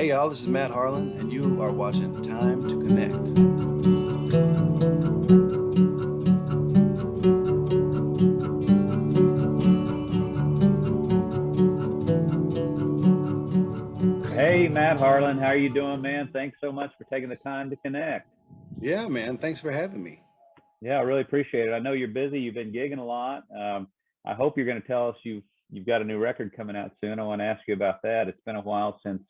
Hey y'all, this is Matt Harlan, and you are watching Time to Connect. Hey, Matt Harlan, how are you doing, man? Thanks so much for taking the time to connect. Yeah, man, thanks for having me. Yeah, I really appreciate it. I know you're busy. You've been gigging a lot. I hope you're going to tell us you've got a new record coming out soon. I want to ask you about that. It's been a while since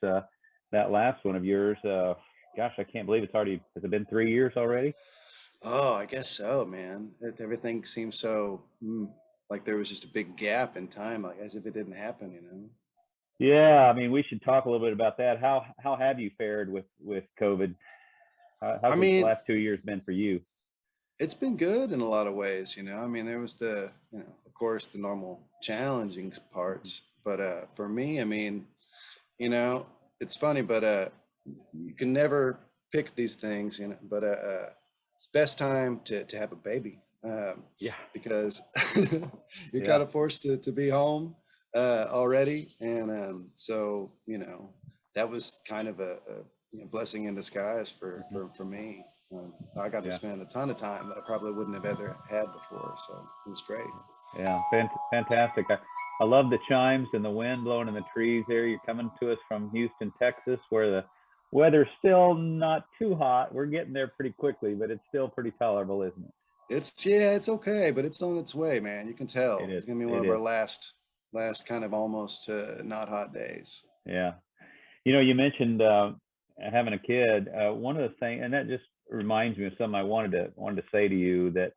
that last one of yours. Gosh, I can't believe it's already. Has it been 3 years already? Oh, I guess so, man. Everything seems so like there was just a big gap in time, like as if it didn't happen. Yeah, I mean, we should talk a little bit about that. How have you fared with COVID? I How's the mean, last 2 years been for you? it's been good in a lot of ways. I mean, there was of course, the normal challenging parts, but for me, I mean, you know, it's funny, but you can never pick these things, but it's best time to have a baby, Yeah, because you're kind yeah. of forced to be home already. And that was kind of a blessing in disguise Mhm. for me. I got to Yeah. spend a ton of time that I probably wouldn't have ever had before. So it was great. Yeah, fantastic. I love the chimes and the wind blowing in the trees there. You're coming to us from Houston, Texas, where the weather's still not too hot. We're getting there pretty quickly, but it's still pretty tolerable, isn't it? It's okay, but it's on its way, man. You can It tell is. it's gonna be one It of our is. last kind of almost not hot days. Yeah. You mentioned having a kid. One of the things, and that just reminds me of something I wanted to say to you that,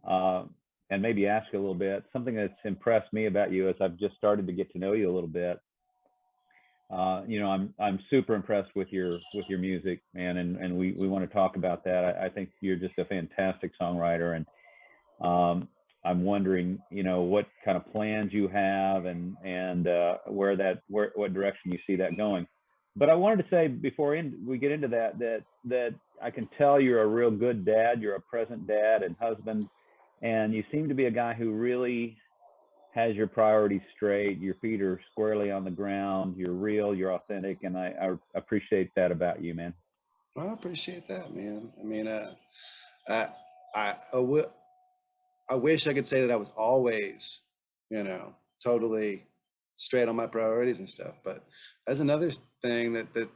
uh, and maybe ask you a little bit. Something that's impressed me about you as I've just started to get to know you a little bit. I'm super impressed with your music, man, and we want to talk about that. I think you're just a fantastic songwriter, and I'm wondering, what kind of plans you have, and what direction you see that going. But I wanted to say before we get into that I can tell you're a real good dad. You're a present dad and husband, and you seem to be a guy who really has your priorities straight. Your feet are squarely on the ground. You're real. You're authentic, and I appreciate that about you, man. Well, I appreciate that, man. I mean, I I wish I could say that I was always, totally straight on my priorities and stuff. But that's another thing that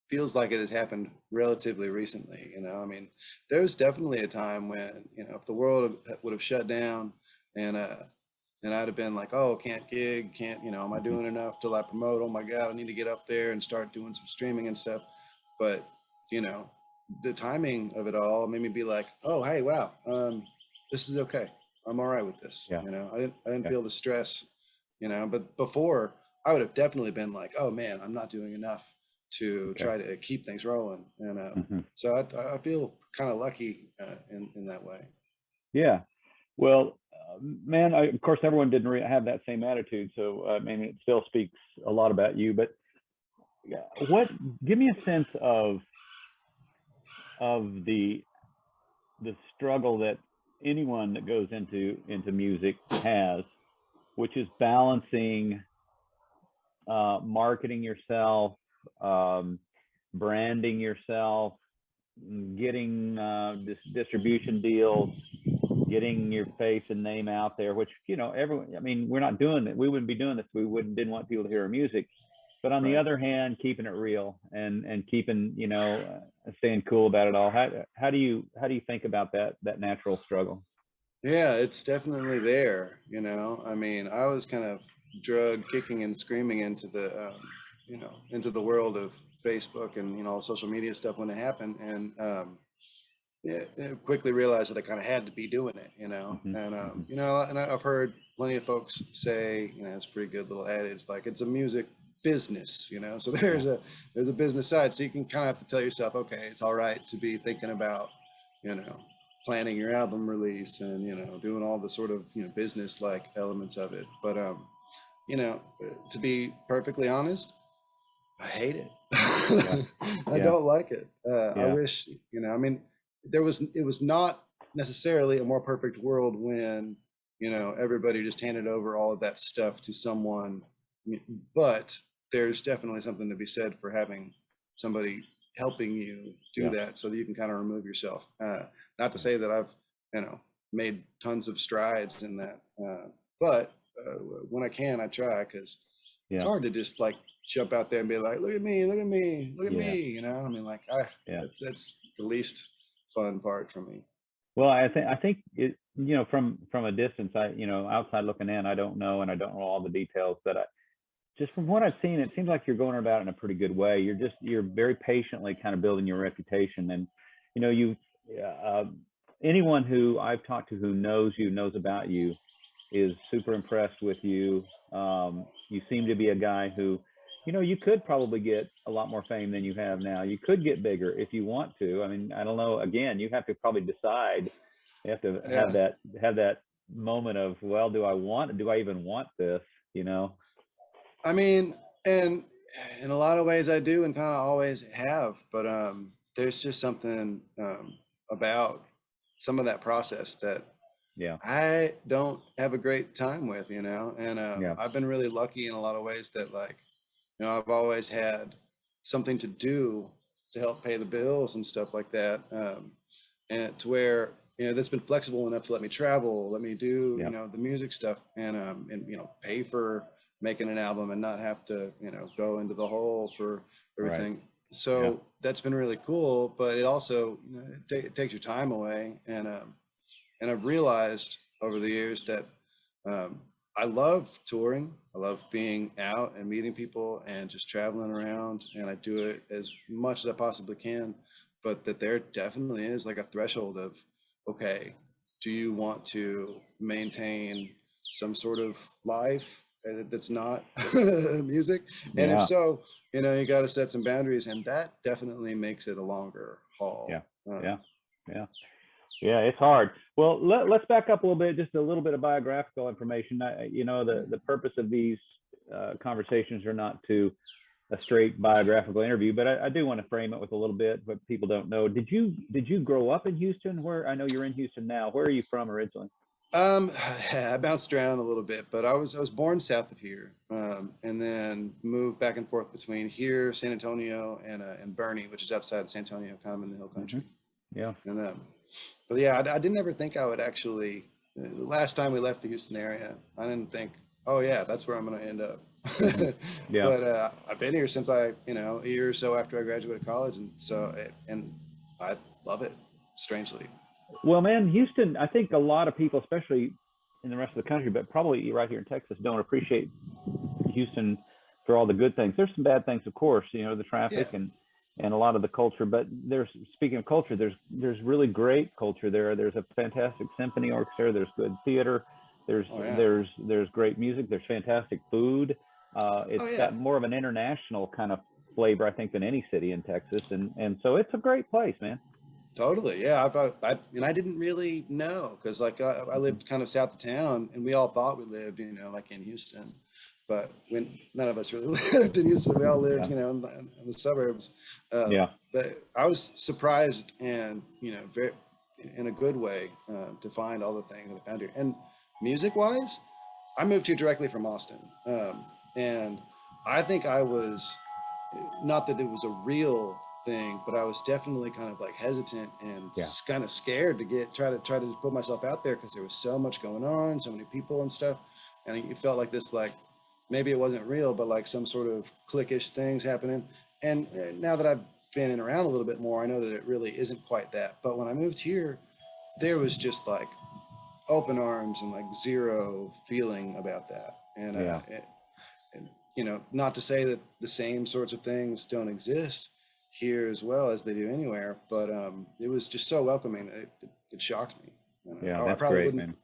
feels like it has happened relatively recently. I mean, there was definitely a time when, if the world would have shut down and and I'd have been like, oh, can't gig, can't, am I Mhm. doing enough till I promote? Oh my God, I need to get up there and start doing some streaming and stuff. But, you know, the timing of it all made me be like, oh, hey, wow, this is okay. I'm all right with this. Yeah, I didn't yeah, feel the stress. But before I would have definitely been like, oh man, I'm not doing enough to okay. try to keep things rolling. And Hmm. so I feel kind of lucky in that way. Yeah. Well, man, of course, everyone didn't have that same attitude, so I mean, it still speaks a lot about you. But yeah, give me a sense of the struggle that anyone that goes into music has, which is balancing marketing yourself, um, branding yourself, getting distribution deals, getting your face and name out there. Which everyone. I mean, we're not doing it. We wouldn't be doing this. We wouldn't didn't want people to hear our music. But on the Right. other hand, keeping it real and keeping staying cool about it all. How do you think about that natural struggle? Yeah, it's definitely there. I mean, I was kind of drug kicking and screaming into the world of Facebook and, all social media stuff when it happened. And yeah, I quickly realized that I kind of had to be doing it. Hmm. And, Hmm. I've heard plenty of folks say, it's a pretty good little adage, like it's a music business. So Yeah. there's a business side. So you can kind of have to tell yourself, okay, it's all right to be thinking about, you know, planning your album release and, doing all the sort of, business like elements of it. But, to be perfectly honest, I hate it. Yeah. I Yeah. don't like it. I Yeah. wish, I mean, it was not necessarily a more perfect world when, everybody just handed over all of that stuff to someone. But there's definitely something to be said for having somebody helping you do Yeah. that so that you can kind of remove yourself. Not to say that I've, you know, made tons of strides in that, but when I can, I try, because it's Yeah. hard to just like jump out there and be like, look at me, look at me, look at Yeah. me, you know. I mean, like, Yeah. that's the least fun part for me. Well, I think it, you know, from a distance, you know, outside looking in, I don't know, and I don't know all the details, but just from what I've seen, it seems like you're going about it in a pretty good way. You're very patiently kind of building your reputation, and you know, uh, anyone who I've talked to who knows you, knows about you, is super impressed with you. You seem to be a guy who, you know, you could probably get a lot more fame than you have now. You could get bigger if you want to. I mean, I don't know. Again, you have to probably decide. You have to Yeah. have that moment of, well, do I even want this? You know? I mean, and in a lot of ways I do and kind of always have, but there's just something about some of that process that Yeah. I don't have a great time with, you know. And Yeah. I've been really lucky in a lot of ways that, like, you know, I've always had something to do to help pay the bills and stuff like that. And to where, you know, that's been flexible enough to let me travel, let me do, you Yeah. know, the music stuff, and you know, pay for making an album and not have to, you know, go into the hole for Right. everything. Yeah. So that's been really cool, but it also, you know, it takes your time away. And I've realized over the years that um, I love touring. I love being out and meeting people and just traveling around. And I do it as much as I possibly can. But that there definitely is like a threshold of, okay, do you want to maintain some sort of life that's not music? And if Yeah. so, you know, you got to set some boundaries. And that definitely makes it a longer haul. Yeah. Yeah. Yeah. Yeah, it's hard. Well, let's back up a little bit, just a little bit of biographical information. You know, the purpose of these conversations are not to a straight biographical interview, but I do want to frame it with a little bit what people don't know. Did you grow up in Houston? Where, I know you're in Houston now. Where are you from originally? I bounced around a little bit, but I was born south of here, and then moved back and forth between here, San Antonio, and Bernie, which is outside of San Antonio, kind of in the hill Mm-hmm. country. Yeah. And but yeah, I didn't ever think I would actually. The last time we left the Houston area, I didn't think, oh yeah, that's where I'm going to end up. Mm-hmm. Yeah. But I've been here since you know, a year or so after I graduated college, and and I love it, strangely. Well, man, Houston, I think a lot of people, especially in the rest of the country, but probably right here in Texas, don't appreciate Houston for all the good things. There's some bad things, of course, you know, the Yeah. traffic and a lot of the culture. But speaking of culture, there's really great culture there. There's a fantastic symphony orchestra. There's good theater. There's Oh yeah. there's great music. There's fantastic food. It's Oh yeah. got more of an international kind of flavor, I think, than any city in Texas, and so it's a great place, man. Totally, yeah. And I didn't really know, because like I Mm-hmm. lived kind of south of town, and we all thought we lived, you know, like in Houston, but when none of us really lived in Houston, we all lived, Yeah. you know, in the suburbs. Yeah. But I was surprised, and you know, very in a good way, to find all the things that I found here. And music-wise, I moved here directly from Austin, and I think I was, not that it was a real thing, but I was definitely kind of like hesitant and Yeah. kind of scared to try to put myself out there, because there was so much going on, so many people and stuff, and it felt like this, like maybe it wasn't real, but like some sort of cliquish things happening. And now that I've been in around a little bit more, I know that it really isn't quite that. But when I moved here, there was just like open arms and like zero feeling about that. Yeah. And you know, not to say that the same sorts of things don't exist here as well as they do anywhere, but it was just so welcoming that it shocked me. You know, Yeah. I That's probably great, wouldn't man.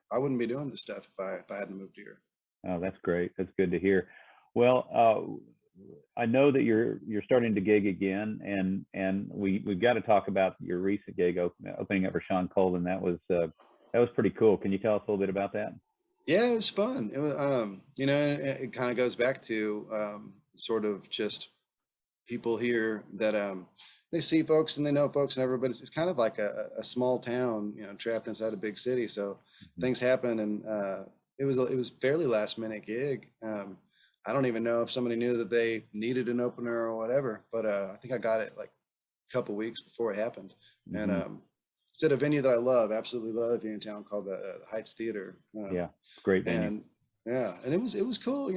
I wouldn't be doing this stuff if I hadn't moved here. Oh, that's great. That's good to hear. Well, I know that you're starting to gig again, and we've got to talk about your recent gig opening up for Sean Colvin. That was pretty cool. Can you tell us a little bit about that? Yeah, it was fun. It was, you know, it kind of goes back to sort of just people here that they see folks and they know folks and everybody. It's kind of like a small town, you know, trapped inside a big city. So Mhm. things happen, and it was fairly last minute gig. I don't even know if somebody knew that they needed an opener or whatever, but I think I got it like a couple weeks before it happened. And Hmm. it's at a venue that I love, absolutely love here in town, called the Heights Theater. Yeah, great venue. And yeah, and it was cool.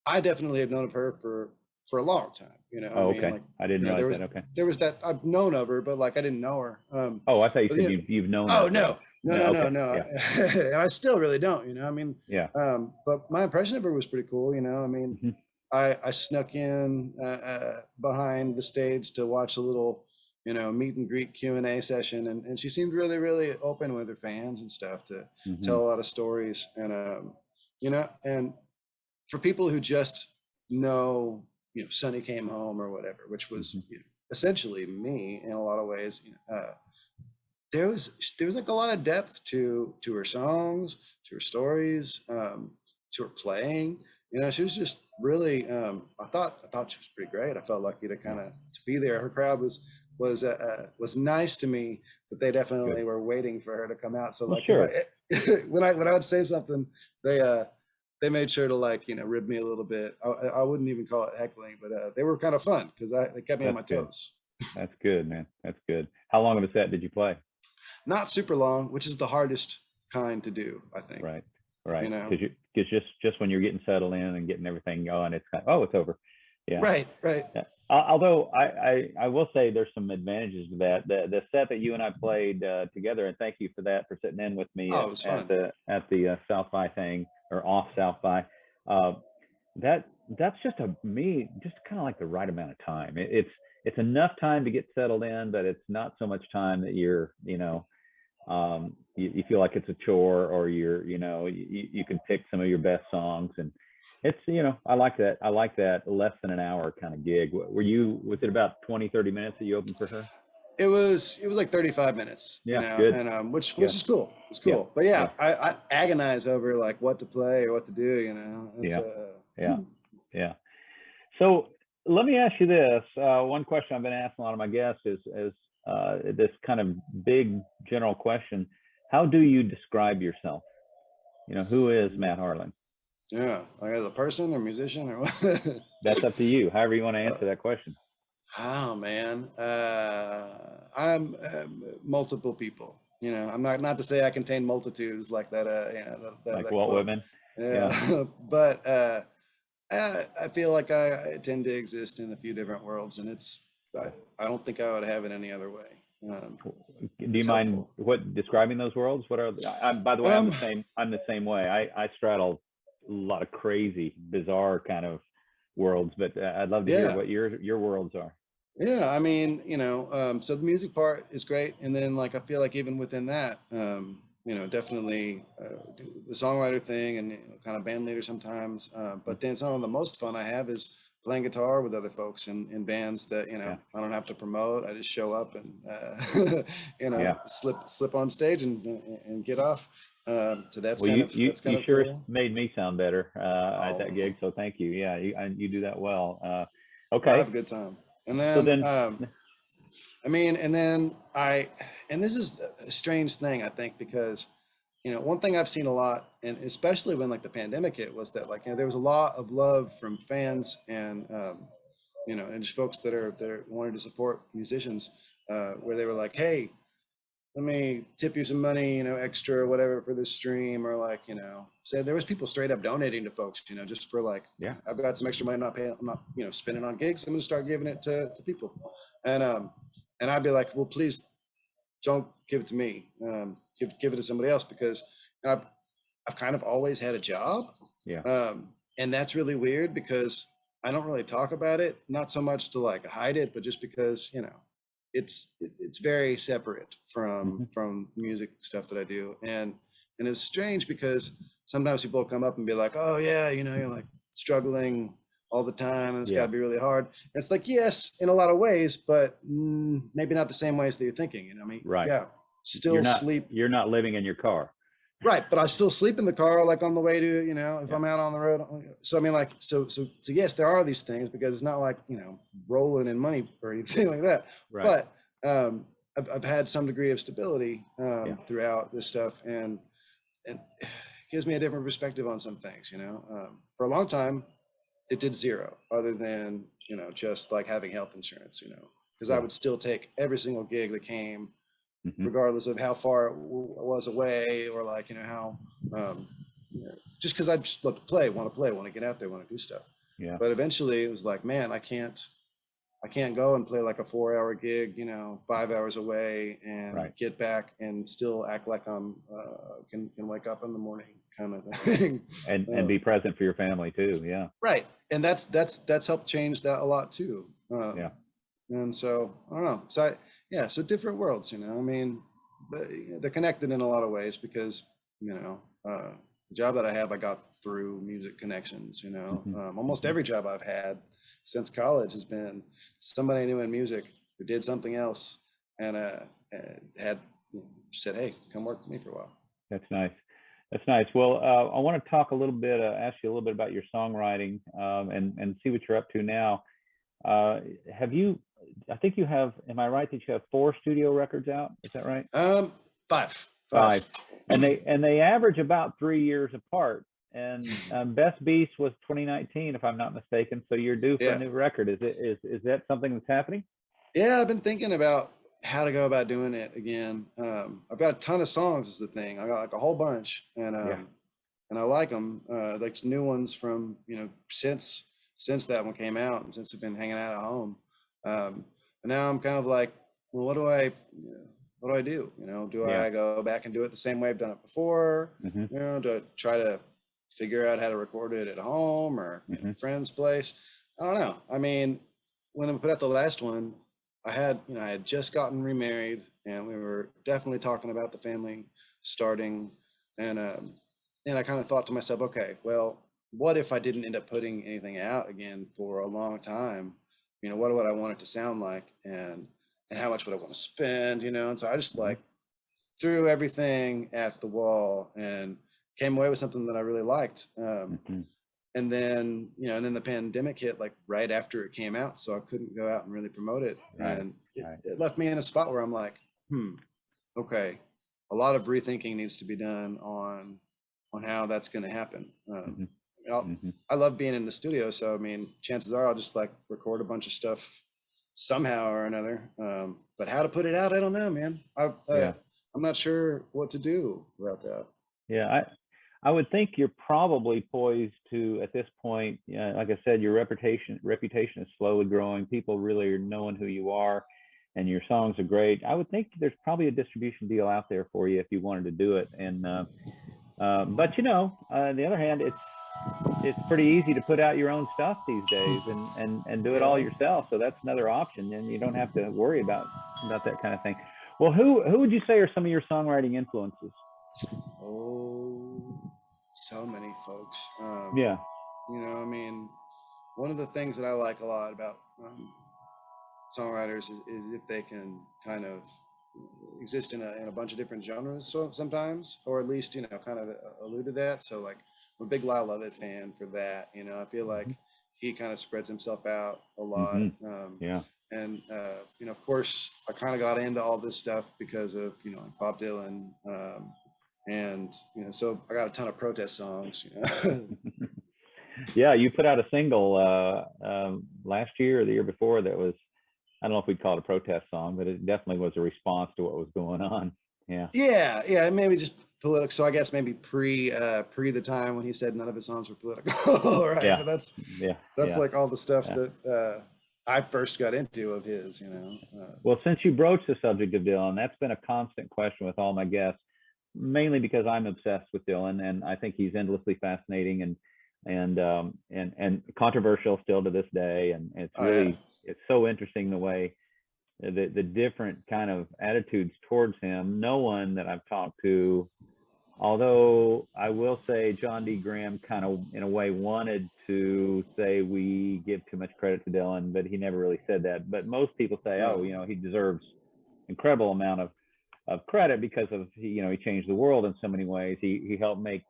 I definitely have known of her for a long time. I Oh, mean, okay. like, I didn't there realize was that. Okay. there was that I've known of her, but like I didn't know her. Oh, I thought you But said you've known oh of her. no, no, No, no, no, okay. no, Yeah. and I still really don't. I mean, Yeah. but my impression of her was pretty cool. I mean, Hmm. I snuck in behind the stage to watch a little, meet and greet Q&A session, and she seemed really, really open with her fans and stuff to Hmm. tell a lot of stories, and for people who just know, Sonny Came Home or whatever, which was, Hmm. essentially me in a lot of ways. There was like a lot of depth to her songs, to her stories, to her playing. She was just really. I thought she was pretty great. I felt lucky to Yeah. kind of to be there. Her crowd was nice to me, but they Good. definitely were waiting for her to come out. So Well, like if sure. I when I would say something, they made sure to like rib me a little bit. I wouldn't even call it heckling, but they were kind of fun because they kept me on That's my good. toes. That's good, man. That's good. How long of a set did you play? Not super long, which is the hardest kind to do, I think. Right. You Right. know, Because just when you're getting settled in and getting everything going, it's kind of, oh, it's over. Yeah. right, right. Yeah. Although I will say there's some advantages to that. The set that you and I played together, and thank you for that, for sitting in with me Oh, it was fun. at the South by thing, or off South by. Uh, that's just just kind of like the right amount of time. It's enough time to get settled in, but it's not so much time that you're, you feel like it's a chore, or you can pick some of your best songs. And it's, I like that. I like that less than an hour kind of gig. Was it about 20, 30 minutes that you opened for her? It was like 35 minutes, Yeah, good. and which Yeah, is cool. It's yeah, cool. But yeah, yeah, I agonize over like what to play or what to do. It's yeah, yeah, yeah. So let me ask you this. One question I've been asking a lot of my guests is this kind of big general question. How do you describe yourself? Who is Matt Harlan? yeah, like as a person or musician or what? That's up to you. However you want to Uh, answer that question. oh man, I'm multiple people. I'm not to say I contain multitudes like that. That Like Walt quote. Whitman? Yeah. Yeah, but I feel like I tend to exist in a few different worlds, and I don't think I would have it any other way. Do you It's mind helpful. describing those worlds? What are by the way, Um, I'm the same way. I straddle a lot of crazy, bizarre kind of worlds, but I'd love to hear yeah, what your worlds are. yeah. I mean, so the music part is great, and then like I feel like even within that, definitely the songwriter thing and kind of band leader sometimes. But then some of the most fun I have is playing guitar with other folks in bands that Yeah. I don't have to promote. I just show up and Yeah. slip on stage and get off. So that's Well, kind of you that's kind you of sure cool. made me sound better at that Oh, gig, so thank you. Yeah, you do that well. I have a Okay. good time. And So then then, I mean, and this is a strange thing, I think, because, one thing I've seen a lot, and especially when like the pandemic hit, was that like, there was a lot of love from fans and, and just folks that are wanted to support musicians, where they were like, hey, let me tip you some money, extra or whatever for this stream, or like, so there was people straight up donating to folks, just for like, yeah, I've got some extra money, I'm not, spending on gigs. I'm gonna start giving it to people. And I'd be like, well, please don't give it to me. Give it to somebody else because I've kind of always had a job. yeah, And that's really weird because I don't really talk about it, not so much to like hide it, but just because, it's very separate from hmm, music stuff that I do. And it's strange because sometimes people come up and be like, oh yeah, you're like struggling all the time and it's got yeah, to be really hard. And it's like, yes, in a lot of ways, but maybe not the same ways that you're thinking. I mean, right. yeah, still sleep. You're not living in your car. Right, but I still sleep in the car, like on the way to, if Yeah, I'm out on the road. So I mean, like, so yes, there are these things because it's not like rolling in money or anything like that. right. But I've had some degree of stability Yeah, throughout this stuff, and gives me a different perspective on some things, for a long time, it did zero other than, just like having health insurance, because I would still take every single gig that came, regardless of how far it was away, or like, how, just because I just love to play, want to get out there, want to do stuff. Yeah. But eventually it was like, man, I can't go and play like a 4-hour gig, 5 hours away, and get back and still act like I'm can wake up in the morning, kind of thing. And be present for your family too. Yeah. Right. And that's helped change that a lot too. Yeah. And so I don't know. So so different worlds, I mean, but they're connected in a lot of ways, because, the job that I have, I got through music connections, almost every job I've had since college has been somebody I knew in music who did something else, and had said, hey, come work with me for a while. That's nice. That's nice. Well, I want to talk a little bit, ask you a little bit about your songwriting, and see what you're up to now. Have you, I think you have, am I right that you have 4 studio records out? Is that right? 5. And they average about 3 years apart. And Best Beast was 2019, if I'm not mistaken. So you're due for a new record. Is that something that's happening? Yeah, I've been thinking about how to go about doing it again. I've got a ton of songs is the thing. I got like a whole bunch, and I like them, like new ones from, since that one came out, and since I've been hanging out at home. And now I'm kind of like, well, what do I do? Do I go back and do it the same way I've done it before? Do I try to figure out how to record it at home, or a friend's place? I don't know. I mean, when I put out the last one, I had just gotten remarried, and we were definitely talking about the family starting, and I kind of thought to myself, okay, well, what if I didn't end up putting anything out again for a long time? What would I want it to sound like, and how much would I want to spend? And so I just like threw everything at the wall and came away with something that I really liked. And then, and then the pandemic hit like right after it came out, so I couldn't go out and really promote it. And it left me in a spot where I'm like, okay, a lot of rethinking needs to be done on how that's going to happen. I love being in the studio, so I mean, chances are I'll just like record a bunch of stuff somehow or another. But how to put it out, I don't know, man. I'm not sure what to do about that. Yeah, I would think you're probably poised to, at this point, like I said, your reputation is slowly growing. People really are knowing who you are, and your songs are great. I would think there's probably a distribution deal out there for you if you wanted to do it. And but on the other hand, it's pretty easy to put out your own stuff these days and do it all yourself. So that's another option, and you don't have to worry about that kind of thing. Well, who would you say are some of your songwriting influences? Oh, so many folks. I mean, one of the things that I like a lot about songwriters is if they can kind of exist in a bunch of different genres, so sometimes, or at least kind of allude to that. So like, I'm a big Lyle Lovett fan for that. I feel like he kind of spreads himself out a lot. And of course, I kind of got into all this stuff because of Bob Dylan, and so I got a ton of protest songs. Yeah, you put out a single last year or the year before that was, I don't know if we'd call it a protest song, but it definitely was a response to what was going on. Yeah, maybe just political. So I guess maybe pre the time when he said none of his songs were political, right? But that's like all the stuff that I first got into of his. Well, since you broached the subject of Dylan, that's been a constant question with all my guests, mainly because I'm obsessed with Dylan, and I think he's endlessly fascinating and controversial still to this day. And it's really it's so interesting the way the different kind of attitudes towards him. No one that I've talked to, although I will say John D. Graham kind of in a way wanted to say we give too much credit to Dylan, but he never really said that. But most people say, he deserves incredible amount of credit because of he changed the world in so many ways. He helped make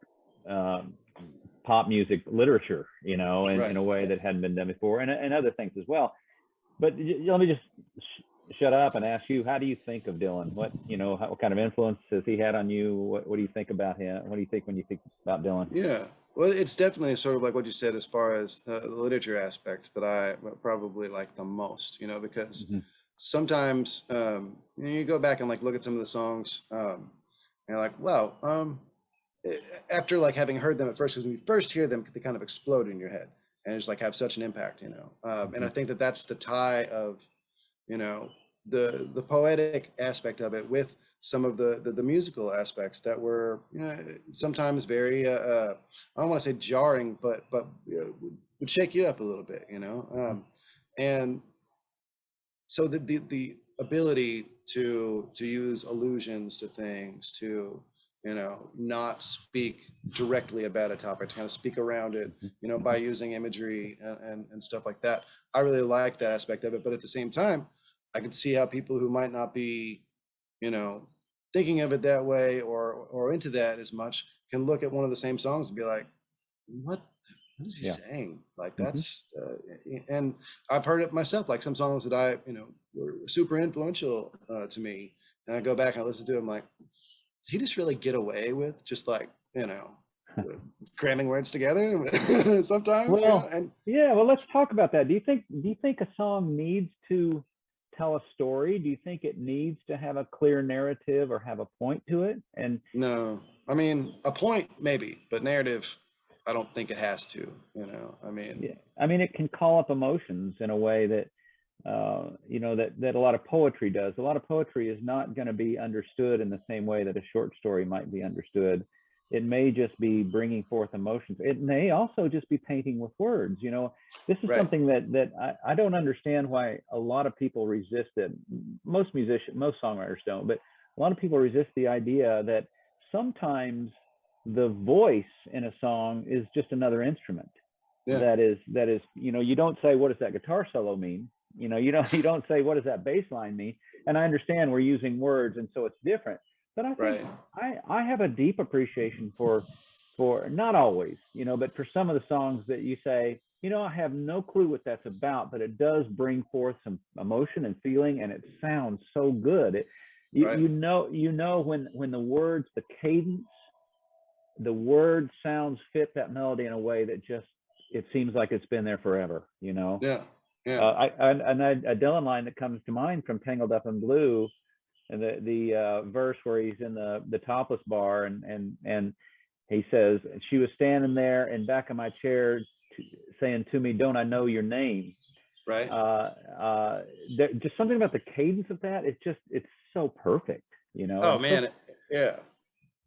pop music literature, in a way that hadn't been done before, and other things as well. But let me just shut up and ask you, how do you think of Dylan? What, what kind of influence has he had on you? What do you think about him? What do you think when you think about Dylan? Yeah. Well, it's definitely sort of like what you said as far as the literature aspect that I probably like the most, because Hmm. sometimes you go back and like look at some of the songs, and you're like, wow, after like having heard them at first, because when you first hear them, they kind of explode in your head and just like have such an impact, and I Hmm. think that that's the tie of, you know, the poetic aspect of it with some of the musical aspects that were, sometimes very I don't want to say jarring, but would shake you up a little bit, and so the ability to use allusions to things, to not speak directly about a topic, to kind of speak around it, by Hmm. using imagery and stuff like that. I really like that aspect of it, but at the same time I can see how people who might not be, you know thinking of it that way, or into that as much, can look at one of the same songs and be like, what what is he Yeah. saying? Like, Hmm. that's and I've heard it myself, like some songs that I, were super influential to me, and I go back and I listen to them, like, did he just really get away with just like, uh, cramming words together sometimes, Well, and yeah. Well, let's talk about that. Do you think a song needs to tell a story? Do you think it needs to have a clear narrative or have a point to it? And no, I mean, a point maybe, but narrative, I don't think it has to, I yeah, mean, I mean, it can call up emotions in a way that that a lot of poetry does. A lot of poetry is not going to be understood in the same way that a short story might be understood. It may just be bringing forth emotions. It may also just be painting with words. This is right, something that I don't understand why a lot of people resist it. Most songwriters don't, but a lot of people resist the idea that sometimes the voice in a song is just another instrument. yeah, That is, you don't say, what does that guitar solo mean? You don't say, what does that bass line mean? And I understand we're using words, and so it's different. But I think right, I have a deep appreciation for not always, but for some of the songs that you say, I have no clue what that's about, but it does bring forth some emotion and feeling, and it sounds so good. You right, you know you know when the words, the cadence, the word sounds fit that melody in a way that just, it seems like it's been there forever. yeah, yeah, A Dylan line that comes to mind from Tangled Up in Blue, and the verse where he's in the topless bar, and he says, she was standing there in back of my chair, saying to me, don't I know your name? right. Just something about the cadence of that, it's so perfect, Oh and so man, yeah.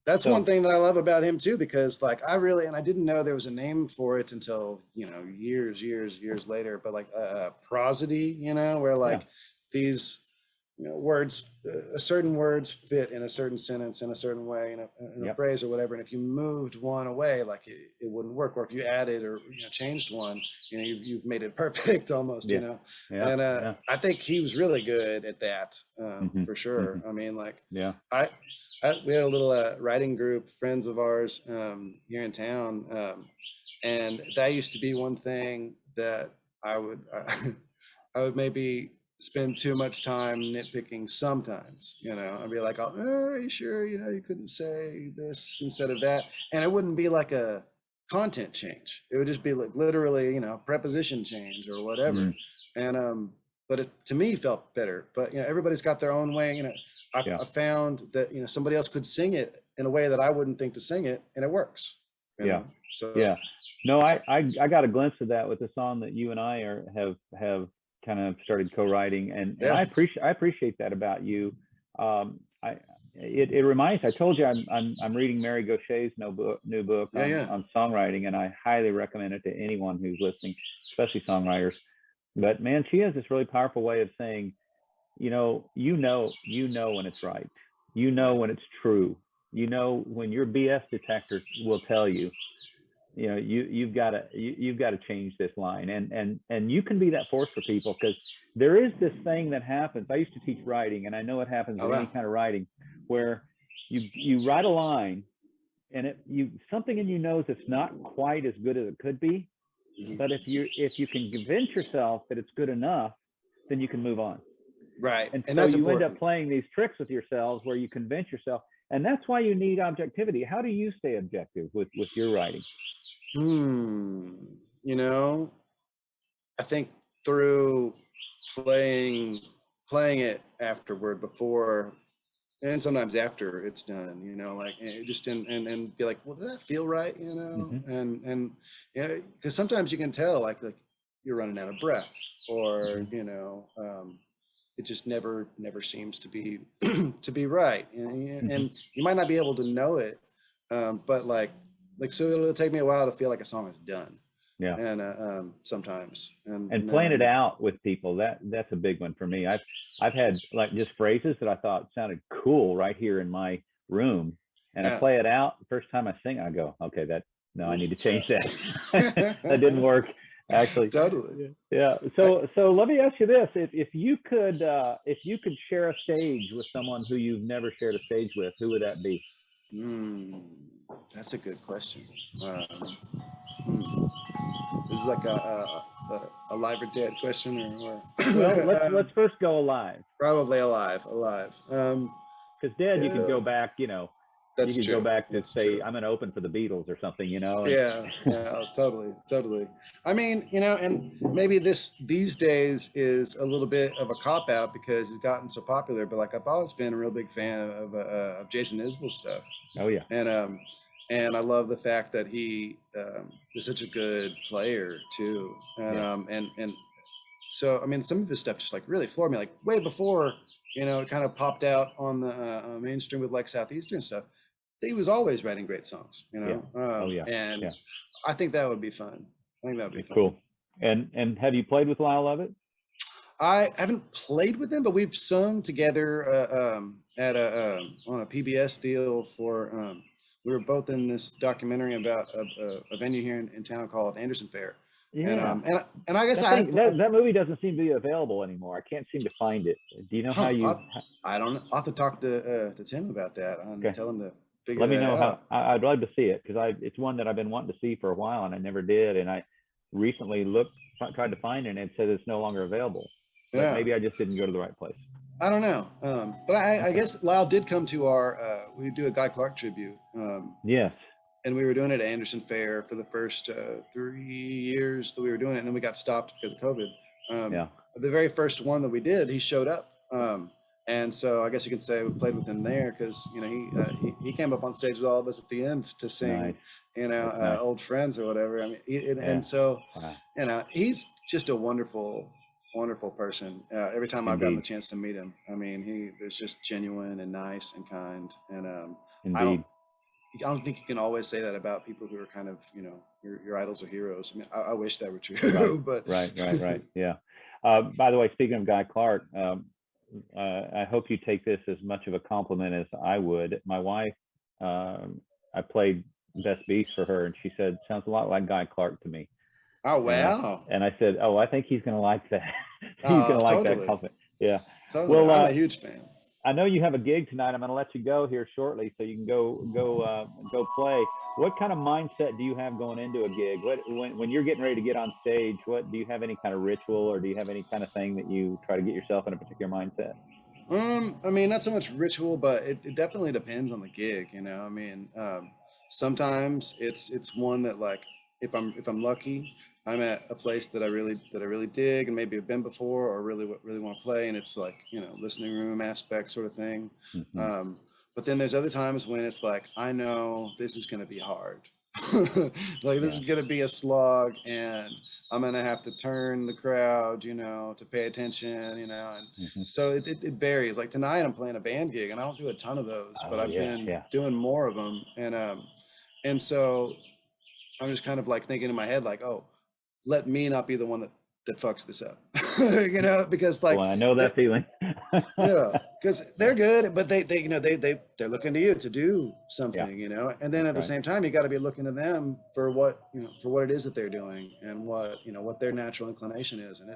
That's one so thing that I love about him too, because like I didn't know there was a name for it until, years later, but like prosody, where yeah. like these, words, certain words fit in a certain sentence in a certain way, in a Yep. phrase or whatever. And if you moved one away, like it wouldn't work. Or if you added or changed one, you've made it perfect almost, Yeah. Yeah. And Yeah. I think he was really good at that, Hmm. for sure. Hmm. I mean, like, Yeah. I, we had a little writing group, friends of ours, here in town, and that used to be one thing that I would I would maybe spend too much time nitpicking sometimes. I'd be like, oh, are you sure, you couldn't say this instead of that? And it wouldn't be like a content change. It would just be like literally, preposition change or whatever. Mm, And but it to me felt better. But everybody's got their own way. yeah. I found that somebody else could sing it in a way that I wouldn't think to sing it, and it works. Yeah. So Yeah. No, I got a glimpse of that with the song that you and I have kind of started co-writing, and yeah, I appreciate that about you. I it reminds, I told you I'm reading Mary Gaucher's new book yeah, on yeah, songwriting, and I highly recommend it to anyone who's listening, especially songwriters. But man, she has this really powerful way of saying, you know when it's right. You know right, when it's true. You know when your BS detector will tell you, you've got to change this line, and you can be that force for people, because there is this thing that happens. I used to teach writing, and I know it happens oh with any wow, kind of writing, where you write a line, and something in you knows it's not quite as good as it could be, mhm, but if you can convince yourself that it's good enough, then you can move on. Right. And And so that's you end important. up playing these tricks with yourselves where you convince yourself, and that's why you need objectivity. How do you stay objective with your writing? Hmm. You know, I think through playing playing it afterward, before and sometimes after it's done, like just and be like, well, did that feel right? Hmm. And because sometimes you can tell, like you're running out of breath, or Hmm. it just never seems to be to be right, Hmm. and you might not be able to know it, but so it'll take me a while to feel like a song is done, Yeah. and sometimes, And and playing it out with people, that's a big one for me. I've had like just phrases that I thought sounded cool right here in my room, and I yeah, play it out. The first time I sing, I go, okay, that no, I need to change that. That didn't yeah. work, actually. Totally. Yeah. I, So let me ask you this: if you could share a stage with someone who you've never shared a stage with, who would that be? mm, that's a good question. Um, hmm. This is like a live or dead question, Well, or let's first go alive, probably alive, alive. because dead you could Yeah, go back. You that's could go true. back to That's say true. I'm going to open for the Beatles or something, and Yeah, yeah, totally, totally. I mean, and maybe these days is a little bit of a cop out because he's gotten so popular. But like I've always been a real big fan of Jason Isbell's stuff, oh yeah, and and I love the fact that he is such a good player too, yeah, and so I mean some of his stuff just like really floored me, like way before it kind of popped out on the mainstream with like Southeastern stuff. He was always writing great songs, yeah, oh yeah, and yeah. I think that would be fun. I think that would be fun. Cool. And have you played with Lyle Lovett? I haven't played with him, but we've sung together at on a PBS deal for. We were both in this documentary about a venue here in town called Anderson Fair, and Yeah. I guess That thing that movie doesn't seem to be available anymore. I can't seem to find it. Do you know how huh, you? I don't know. I'll have to talk to Tim about that and Okay. tell him to figure Let me that know how. out. I'd love to see it because it's one that I've been wanting to see for a while and I never did. And I recently tried to find it and it said it's no longer available. But Yeah. maybe I just didn't go to the right place. I don't know, but I Okay. guess Lyle did come to our. We do a Guy Clark tribute, Yes. and we were doing it at Anderson Fair for the first 3 years that we were doing it, and then we got stopped because of COVID. Yeah. The very first one that we did, he showed up, and so I guess you could say we played with him there because he came up on stage with all of us at the end to Nice. sing, That's nice. old friends or whatever. I mean, Yeah. and so Wow. he's just a wonderful person. Every time I've gotten the Indeed. chance to meet him, I mean, he is just genuine and nice and kind, and I don't Indeed. I don't think you can always say that about people who are kind of, your idols or heroes. I mean, I wish that were Right. true, but Right. Yeah. By the way, speaking of Guy Clark, I hope you take this as much of a compliment as I would. My wife, I played Best Beast for her, and she said, "Sounds a lot like Guy Clark to me." oh And I wow, and I said, "Oh, I think he's going to like that. He's going to like that totally, compliment." Yeah. totally. Well, I'm a huge fan. I know you have a gig tonight. I'm going to let you go here shortly, so you can go play. What kind of mindset do you have going into a gig? When you're getting ready to get on stage, what do you have any kind of ritual, or do you have any kind of thing that you try to get yourself in a particular mindset? I mean, not so much ritual, but it definitely depends on the gig, I mean, sometimes it's one that like if I'm lucky, I'm at a place that I really dig and maybe have been before or really want to play, and it's like, listening room aspect sort of thing. Hmm. Um, but then there's other times when it's like I know this is going to be hard, like this Yeah. is going to be a slog, and I'm gonna have to turn the crowd, to pay attention, and Hmm. so it varies. Like tonight, I'm playing a band gig, and I don't do a ton of those, but Oh I've yeah, been yeah, doing more of them, and so I'm just kind of like thinking in my head, like, oh, let me not be the one that fucks this up, because well, like I know the, that feeling. yeah, because Yeah, they're good, but they're looking to you to do yeah, something, and then that's at the right. same time, you got to be looking to them for what it is that they're doing and what their natural inclination is, and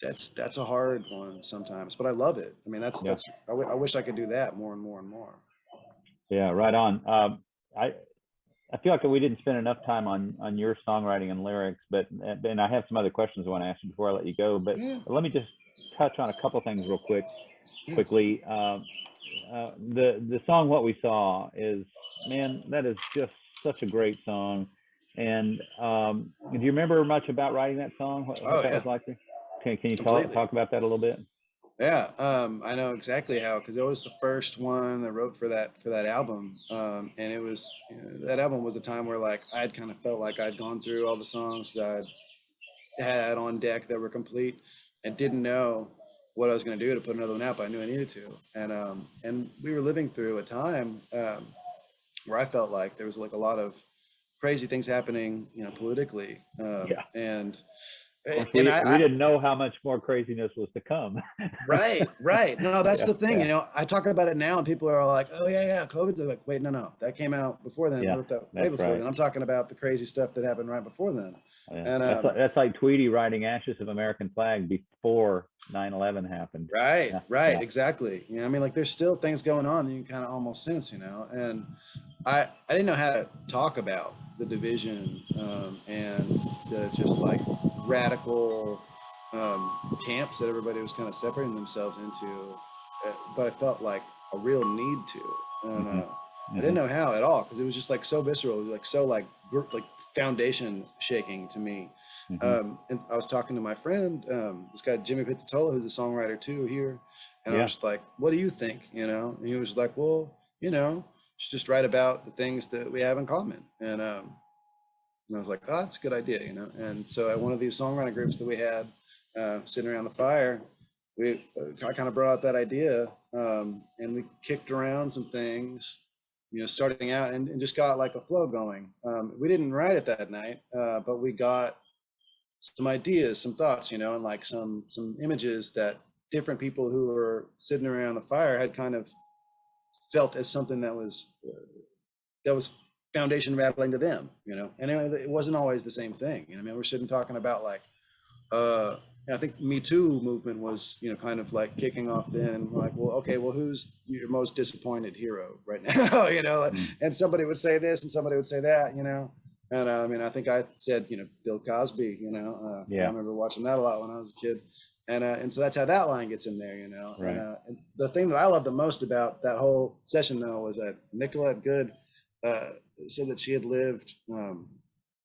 that's a hard one sometimes, but I love it. I mean, Yeah, I wish I could do that more and more and more. yeah, right on. I I feel like we didn't spend enough time on your songwriting and lyrics, but and I have some other questions I want to ask you before I let you go. But Yeah. let me just touch on a couple things real Yeah. quickly. The song "What We Saw" is, man, that is just such a great song. And do you remember much about writing that song? What Oh that yeah, was like? Can you completely. talk about that a little bit? Yeah, I know exactly how, because it was the first one I wrote for that album, and it was, that album was a time where like I'd kind of felt like I'd gone through all the songs that I had on deck that were complete, and didn't know what I was going to do to put another one out, but I knew I needed to, and we were living through a time where I felt like there was like a lot of crazy things happening, politically, Yeah. and Of course, and we I didn't know how much more craziness was to come. Right, right. No, that's Yeah, the thing. yeah, I talk about it now, and people are like, "Oh yeah, yeah, COVID." They're like, "Wait, no, no, that came out before then. I yeah. wrote that way That's before right. then. I'm talking about the crazy stuff that happened right before then." Yeah. And That's like Tweety writing "Ashes of American Flag" before 9/11 happened. right, Yeah, right, yeah, exactly. I mean, like, there's still things going on that you can kind of almost sense, and I didn't know how to talk about the division, and the just like radical, camps that everybody was kind of separating themselves into, but I felt like a real need to, and hmm I didn't hmm know how at all, because it was just like so visceral, it was like so like like foundation shaking to me. hmm And I was talking to my friend, this guy Jimmy Pizzatola, who's a songwriter too here, and I Yeah, was just like, "What do you think?" And he was like, "Well, should just write about the things that we have in common." And I was like, "Oh, that's a good idea." And so at one of these songwriting groups that we had, sitting around the fire, we kind of brought out that idea, and we kicked around some things, starting out, and just got like a flow going. We didn't write it that night, but we got some ideas, some thoughts, and like some images that different people who were sitting around the fire had kind of felt as something that was foundation rattling to them, and it wasn't always the same thing. I mean, we're sitting talking about like, uh, I think Me Too movement was, kind of like kicking off then, and like, well, okay, well, who's your most disappointed hero right now? mm, And somebody would say this and somebody would say that, and I mean, I think I said, Bill Cosby, I yeah, remember watching that a lot when I was a kid. And so that's how that line gets in there, right. and the thing that I love the most about that whole session, though, was that Nicolette Good, uh, said that she had lived,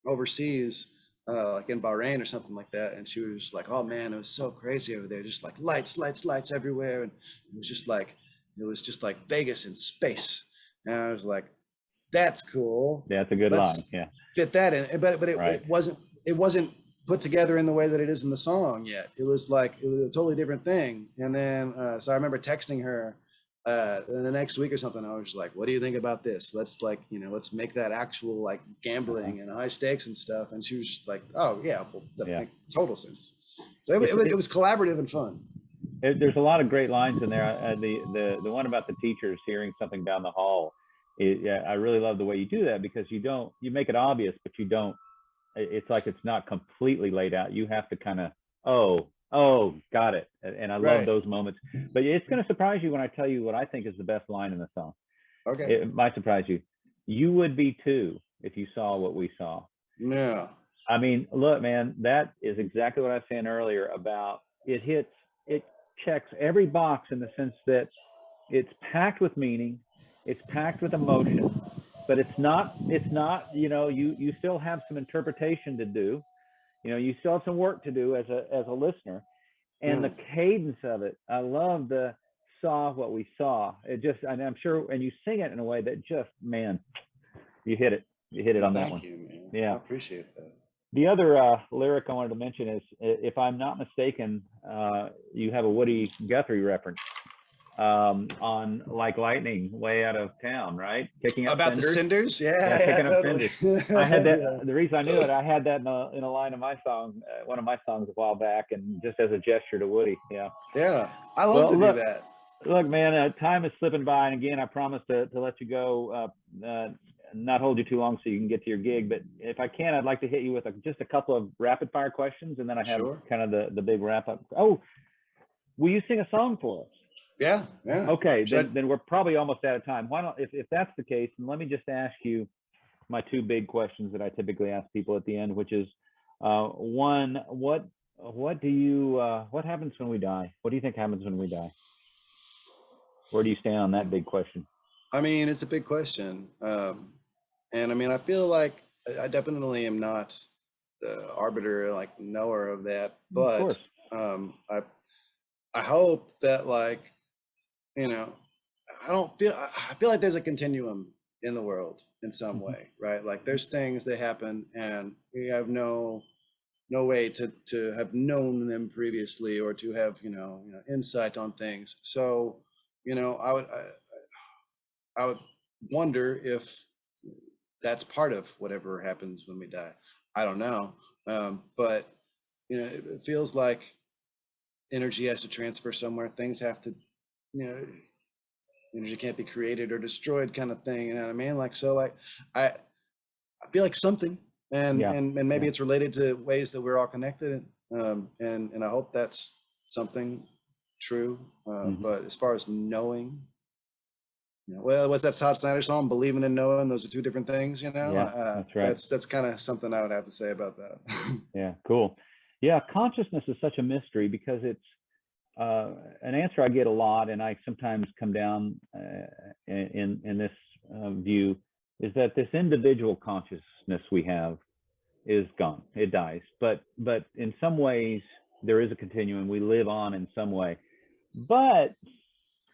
overseas, like in Bahrain or something like that, and she was like, "Oh man, it was so crazy over there, just like lights, lights, lights everywhere, and it was just like Vegas in space." And I was like, "That's cool. That's a good Let's line. Yeah, fit that in." But it, right. it wasn't put together in the way that it is in the song yet. It was a totally different thing. And then so I remember texting her, the next week or something. I was just like, "What do you think about this? Let's make that actual like Uh-huh. gambling and high stakes and stuff." And she was just like, "Oh yeah, well, that Yeah. makes total sense." So it, It's it, was, it was collaborative and fun. there's a lot of great lines in there. The one about the teachers hearing something down the hall. Yeah, I really love the way you do that, because you make it obvious, but you don't. It's like it's not completely laid out. You have to kind of, oh, got it. And I love Right. those moments. But it's going to surprise you when I tell you what I think is the best line in the song. Okay. It might surprise you. You would be too if you saw what we saw. Yeah. I mean, look, man, that is exactly what I was saying earlier about it checks every box in the sense that it's packed with meaning, it's packed with emotion, but it's not, you still have some interpretation to do. You still have some work to do as a listener. And Yeah. the cadence of it, I love the saw what we saw. It just, and I'm sure, and you sing it in a way that just, man, you hit it. You hit it Well, on that thank one. you, man. I Yeah. appreciate that. The other lyric I wanted to mention is, if I'm not mistaken, you have a Woody Guthrie reference on "Like Lightning," way out of town, right? Picking up About the cinders. cinders? Yeah, Yeah, yeah, picking up totally. cinders. I had that. Yeah. The reason I knew it, I had that in a line of my song, one of my songs a while back, and just as a gesture to Woody. Yeah. Yeah. I love Well, to do that. look, man, time is slipping by, and again, I promise to let you go, not hold you too long, so you can get to your gig. But if I can, I'd like to hit you with just a couple of rapid fire questions, and then I have Sure. kind of the big wrap up. Oh, will you sing a song for us? Yeah. Yeah. Okay, Should then we're probably almost out of time. Why don't, if that's the case, then let me just ask you my two big questions that I typically ask people at the end, which is, one, what what happens when we die? What do you think happens when we die? Where do you stand on that big question? I mean, it's a big question. And I mean, I feel like I definitely am not the arbiter, like knower of that, Of but course. I hope that, like, you know, I feel like there's a continuum in the world in some Hmm. way, right? Like there's things that happen and we have no way to have known them previously or to have, insight on things. So, I would wonder if that's part of whatever happens when we die. I don't know. But it feels like energy has to transfer somewhere. Things have to, you know, energy can't be created or destroyed, kind of thing. You know what I mean? Like, so, like, I I feel like something, and Yeah. and and maybe Yeah. it's related to ways that we're all connected. And I hope that's something true. Hmm. But as far as knowing, well, what's that Todd Snyder song? Believing and knowing, those are two different things. Yeah. That's right. That's kind of something I would have to say about that. Yeah. Cool. Yeah. Consciousness is such a mystery because it's an answer I get a lot, and I sometimes come down in this view, is that this individual consciousness we have is gone. It dies. But in some ways there is a continuum. We live on in some way. But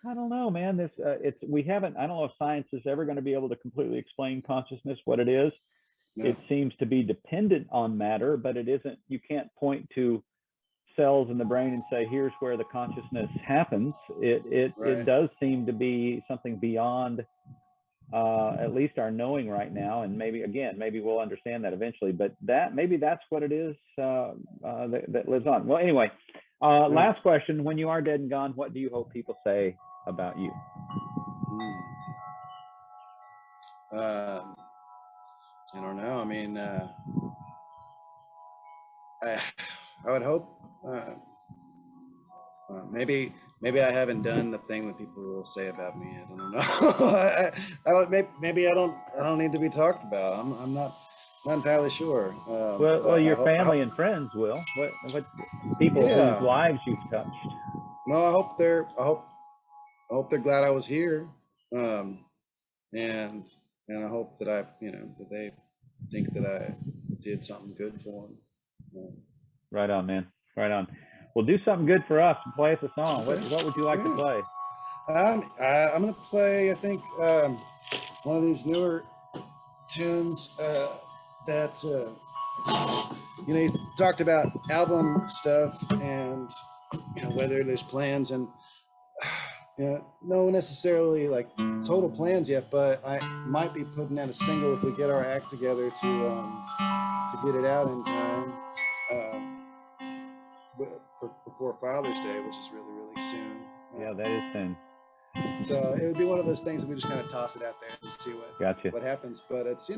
I don't know, man. This it's we haven't. I don't know if science is ever going to be able to completely explain consciousness, what it is. Yeah, It seems to be dependent on matter, but it isn't. You can't point to cells in the brain and say, here's where the consciousness happens. It right. does seem to be something beyond at least our knowing right now. And maybe again, maybe we'll understand that eventually. But that maybe that's what it is that lives on. Well, anyway, Yeah. last question: when you are dead and gone, what do you hope people say about you? Hmm. Um, I don't know. I mean, I I would hope. Uh, maybe I haven't done the thing that people will say about me. I don't know. I don't. Maybe I don't need to be talked about. I'm not entirely sure. Well, But your family and friends will. What people whose yeah. lives you've touched? No, I hope they're glad I was here. Um, and and I hope that that they think that I did something good for them. Right on, man. Right on. Well, do something good for us and play us a song. Okay. What would you like to Yeah. play? I'm gonna play. I think one of these newer tunes that you talked about album stuff and whether there's plans and no necessarily like total plans yet, but I might be putting out a single if we get our act together to get it out in time before Father's Day, which is really soon. Yeah, that is soon. So it would be one of those things that we just kind of toss it out there and see Gotcha. what happens. But it's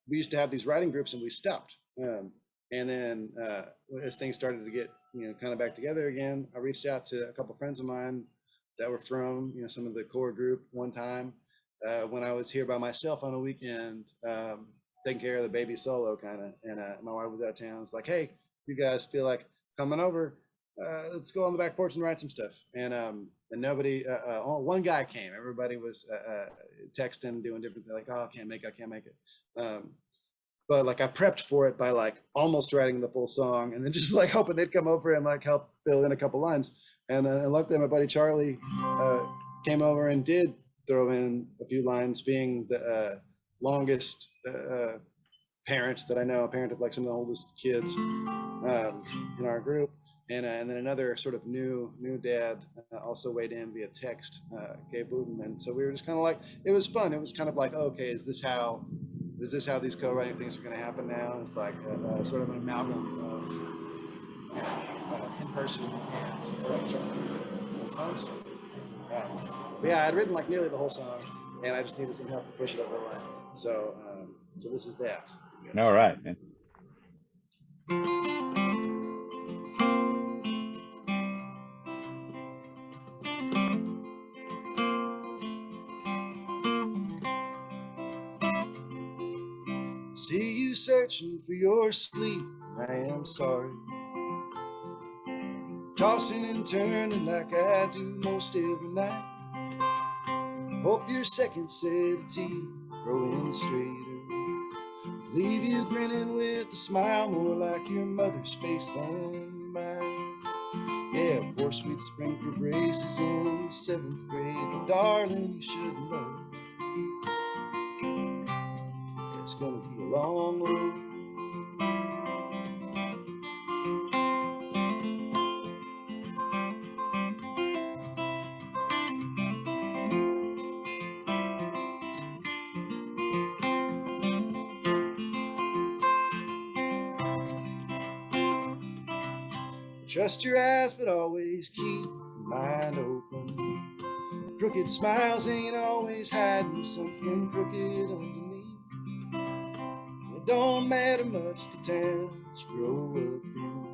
we used to have these writing groups and we stopped. And then as things started to get kind of back together again, I reached out to a couple friends of mine that were from some of the core group one time when I was here by myself on a weekend, taking care of the baby solo kind of. And my wife was out of town. It's like, hey, you guys feel like coming over? Let's go on the back porch and write some stuff. And nobody, one guy came. Everybody was texting, doing different things, like, oh, I can't make it. But like I prepped for it by like almost writing the full song and then just like hoping they'd come over and like help fill in a couple lines. And luckily my buddy Charlie came over and did throw in a few lines, being the longest parent that I know, a parent of like some of the oldest kids in our group. And then another sort of new dad also weighed in via text, Gabe Wooten. And so we were just kind of like, it was fun. It was kind of like, okay, is this how these co-writing things are going to happen now? It's like sort of an amalgam of in-person and electronic phone stuff. But yeah, I'd written like nearly the whole song, and I just needed some help to push it over the line. So this is that. All Yes. right, man. See you search searching for your sleep. I am sorry. Tossing and turning like I do most every night. Hope your second set of teeth growing straighter. Leave you grinning with a smile more like your mother's face than mine. Yeah, of course we'd spring for braces in the 7th grade, but darling, you should know it's gonna be a long road. Trust your eyes, but always keep your mind open. Crooked smiles ain't always hiding something crooked underneath. It don't matter much the towns you grow up in.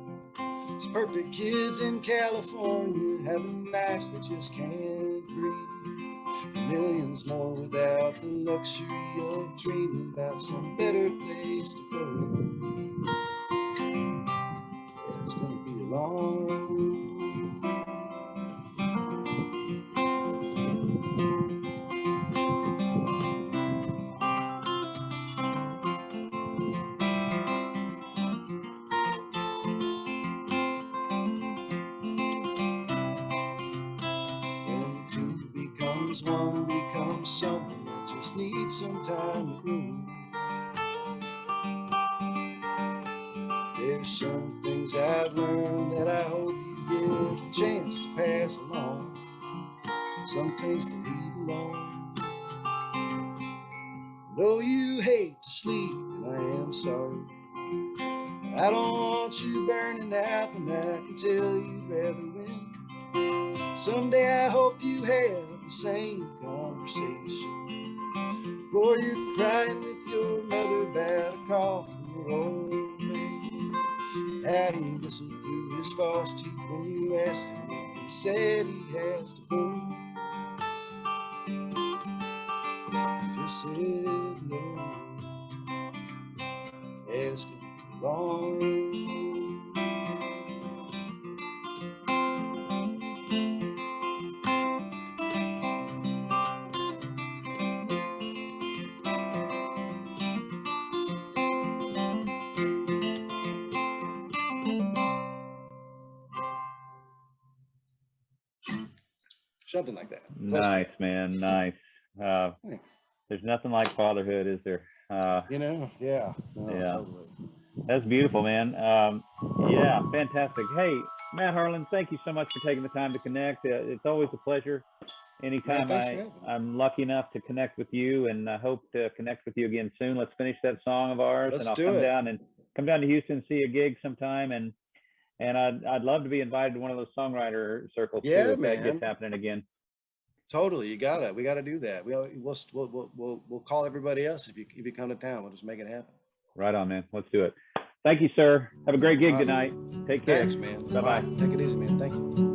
There's perfect kids in California having nights that just can't breathe. Millions more without the luxury of dreaming about some better place to go. Yeah, it's gonna be a long road. When two becomes one, becomes someone that just needs some time to grow. There's some things I've learned that I hope you get a chance to pass along. Some things to leave alone. Know you hate to sleep, and I am sorry. I don't want you burning out, and I can tell you'd rather win. Someday I hope you have the same conversation before you're crying with your mother about a call from your old man. How he whistled through his false teeth when you asked him if he said he has to go. He just said no. It's gonna be a long road. Something like that. Nice, man. Nice. There's nothing like fatherhood, is there? Yeah. No, Yeah. totally. That's beautiful, man. Yeah, fantastic. Hey, Matt Harlan, thank you so much for taking the time to connect. It's always a pleasure. Anytime thanks for having me. I'm lucky enough to connect with you, and I hope to connect with you again soon. Let's finish that song of ours, Let's and I'll do come it. down to Houston, see a gig sometime, and I'd love to be invited to one of those songwriter circles too, if that gets happening again. Totally, we gotta do that. We'll call everybody else if you come to town. We'll just make it happen. Right on, man. Let's do it. Thank you, sir. Have a great gig tonight. Take care. Thanks, man. Bye-bye. Take it easy, man. Thank you.